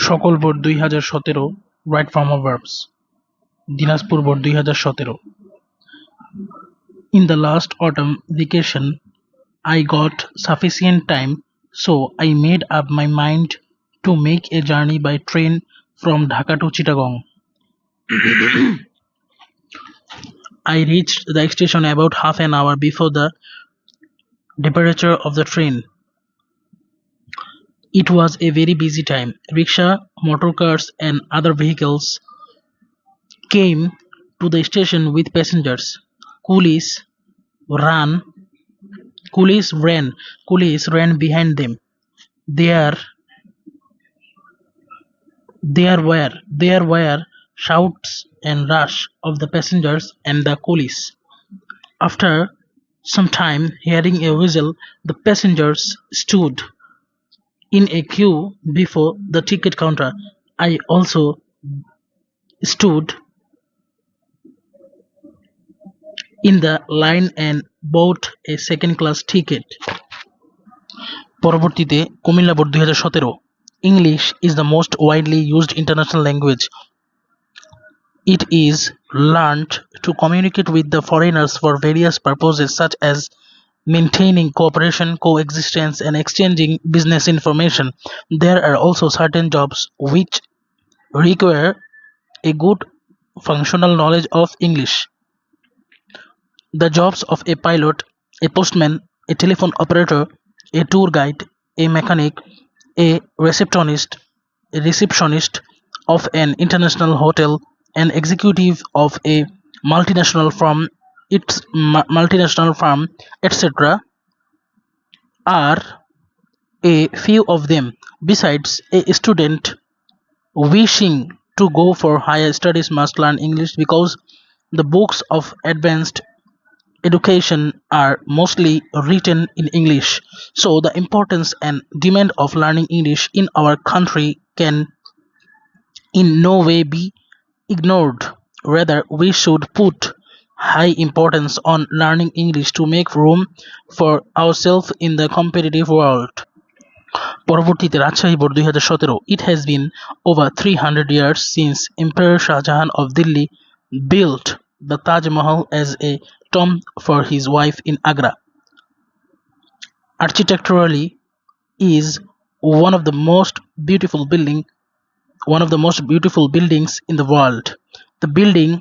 সকল board 2017 right form of verbs Dinajpur board 2017 In the last autumn vacation I got sufficient time so I made up my mind to make a journey by train from Dhaka to Chittagong. I reached the station about half an hour before the departure of the train. It was a very busy time. Rickshaw, motor cars and other vehicles came to the station with passengers. Coolies ran coolies ran behind them. There were shouts and rush of the passengers and the coolies. After some time, hearing a whistle, the passengers stood in a queue before the ticket counter. I also stood in the line and bought a second-class ticket. পরবর্তীতে Comilla board 2017 English is the most widely used international language. It is learned to communicate with the foreigners for various purposes such as maintaining cooperation, coexistence, and exchanging business information. There are also certain jobs which require a good functional knowledge of English. The jobs of a pilot, a postman, a telephone operator, a tour guide, a mechanic, a receptionist of an international hotel, an executive of a multinational firm, etc. are a few of them. Besides, a student wishing to go for higher studies must learn English because the books of advanced education are mostly written in English. So the importance and demand of learning English in our country can in no way be ignored. Rather, we should put high importance on learning English to make room for ourselves in the competitive world. পরবর্তীতে Rajshahi board 2017 It has been over 300 years since Emperor Shah Jahan of Delhi built the Taj Mahal as a tomb for his wife in Agra. Architecturally is one of the most beautiful buildings in the world. The building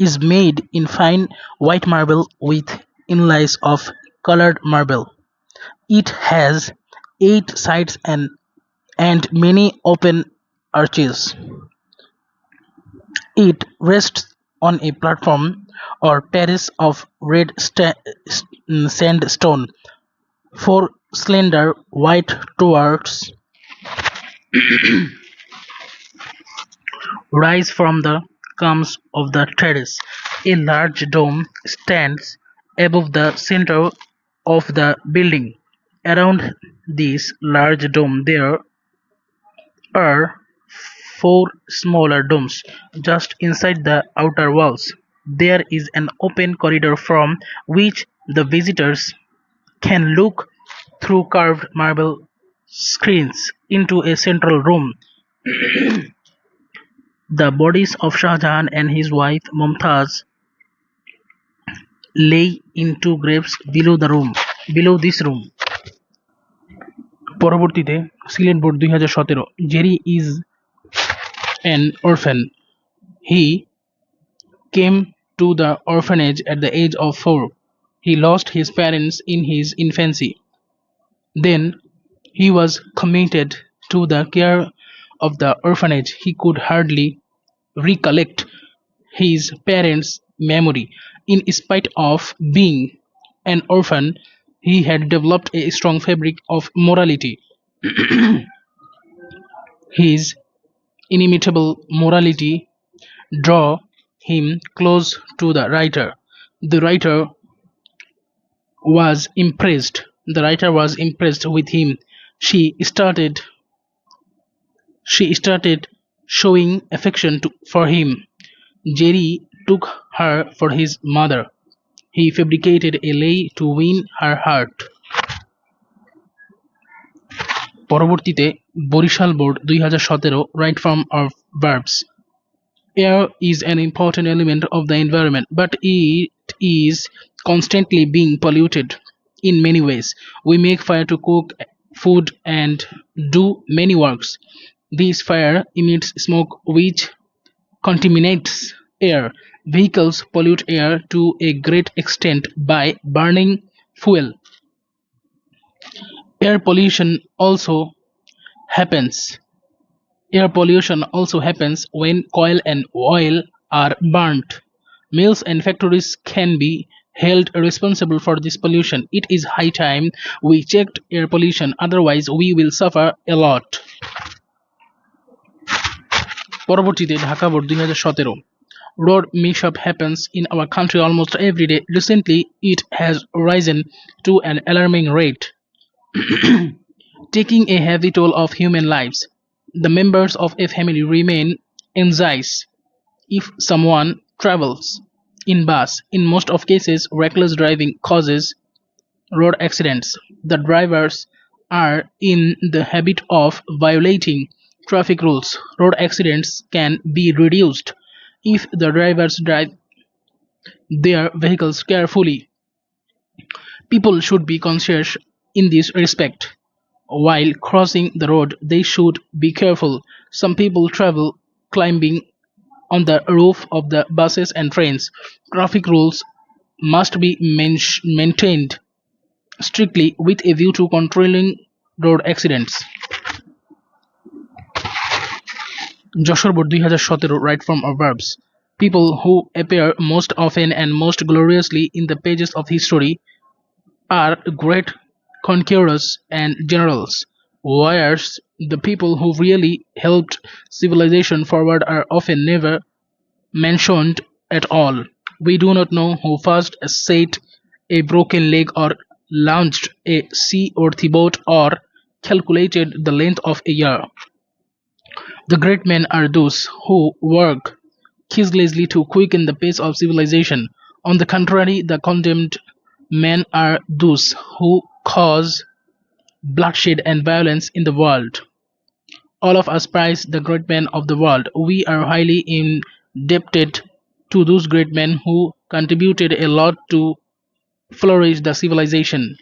is made in fine white marble with inlays of colored marble. It has 8 sides and many open arches. It rests on a platform or terrace of red sandstone. 4 slender white towers rise from the columns of the terrace. A large dome stands above the center of the building. Around this large dome there are 4 smaller domes just inside the outer walls. There is an open corridor from which the visitors can look through carved marble screens into a central room. The bodies of Shah Jahan and his wife Mumtaz lay in 2 graves below this room. পরবর্তীতে Sylhet board 2017 Jerry is an orphan. He came to the orphanage at the age of 4. He lost his parents in his infancy. Then he was committed to the care of the orphanage. He could hardly recollect his parents' memory. In spite of being an orphan, he had developed a strong fabric of morality. His inimitable morality drew him close to the writer. The writer was impressed with him. She started showing affection for him. Jerry took her for his mother. He fabricated a lie to win her heart. পরবর্তীতে Barishal board 2017 Right from of verbs. Air is an important element of the environment, but it is constantly being polluted in many ways. We make fire to cook food and do many works. This fire emits smoke which contaminates air. Vehicles pollute air to a great extent by burning fuel. Air pollution also happens Air pollution also happens when coal and oil are burnt. Mills and factories can be held responsible for this pollution. It is high time we checked air pollution, otherwise, we will suffer a lot. পরবর্তীতে Dhaka board 2017 Road mishap happens in our country almost every day. Recently, it has risen to an alarming rate, taking a heavy toll of human lives. The members of a family remain anxious if someone travels in bus. In most of cases, reckless driving causes road accidents. The drivers are in the habit of violating traffic rules. Road accidents can be reduced if the drivers drive their vehicles carefully. People should be conscious in this respect. While crossing the road, they should be careful. Some people travel climbing on the roof of the buses and trains. Traffic rules must be maintained strictly with a view to controlling road accidents. Jessore board 2017 Right from our verbs. People who appear most often and most gloriously in the pages of history are great conquerors and generals, whereas the people who really helped civilization forward are often never mentioned at all. We do not know who first set a broken leg or launched a sea-worthy boat or calculated the length of a year. The great men are those who work ceaselessly to quicken the pace of civilization. On the contrary, the condemned men are those who cause bloodshed and violence in the world. All of us prize the great men of the world. We are highly indebted to those great men who contributed a lot to flourish the civilization.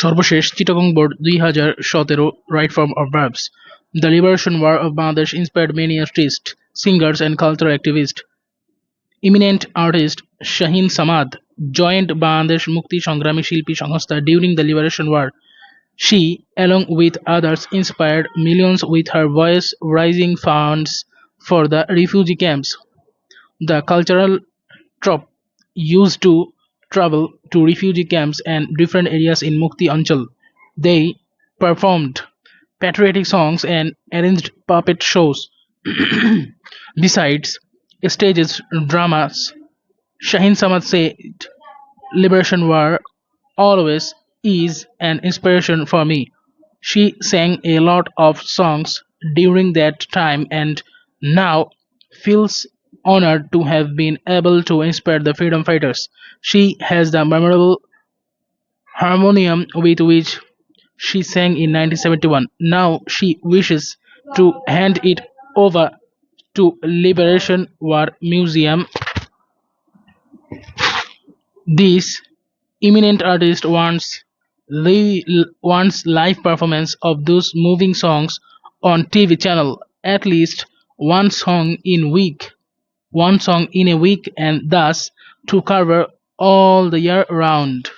সর্বশেষ Chittagong board 2017 Right from our verbs. The Liberation War of Bangladesh inspired many artists, singers and cultural activists. Eminent artist Shaheen Samad joined Bangladesh Mukti Sangrami Shilpi সংস্থা during the Liberation War. She, along with others, inspired millions with her voice, raising funds for the refugee camps. The cultural troupe used to travel to refugee camps and different areas in Mukti Anchal. They performed patriotic songs and arranged puppet shows. Besides stages dramas, Shaheen Samad said, Liberation War always is an inspiration for me. She sang a lot of songs during that time and now feels honored to have been able to inspire the freedom fighters. She has the memorable harmonium with which she sang in 1971. Now she wishes to hand it over to Liberation War Museum. This eminent artist wants live performance of those moving songs on TV channel, at least one song in a week, and thus to cover all the year round.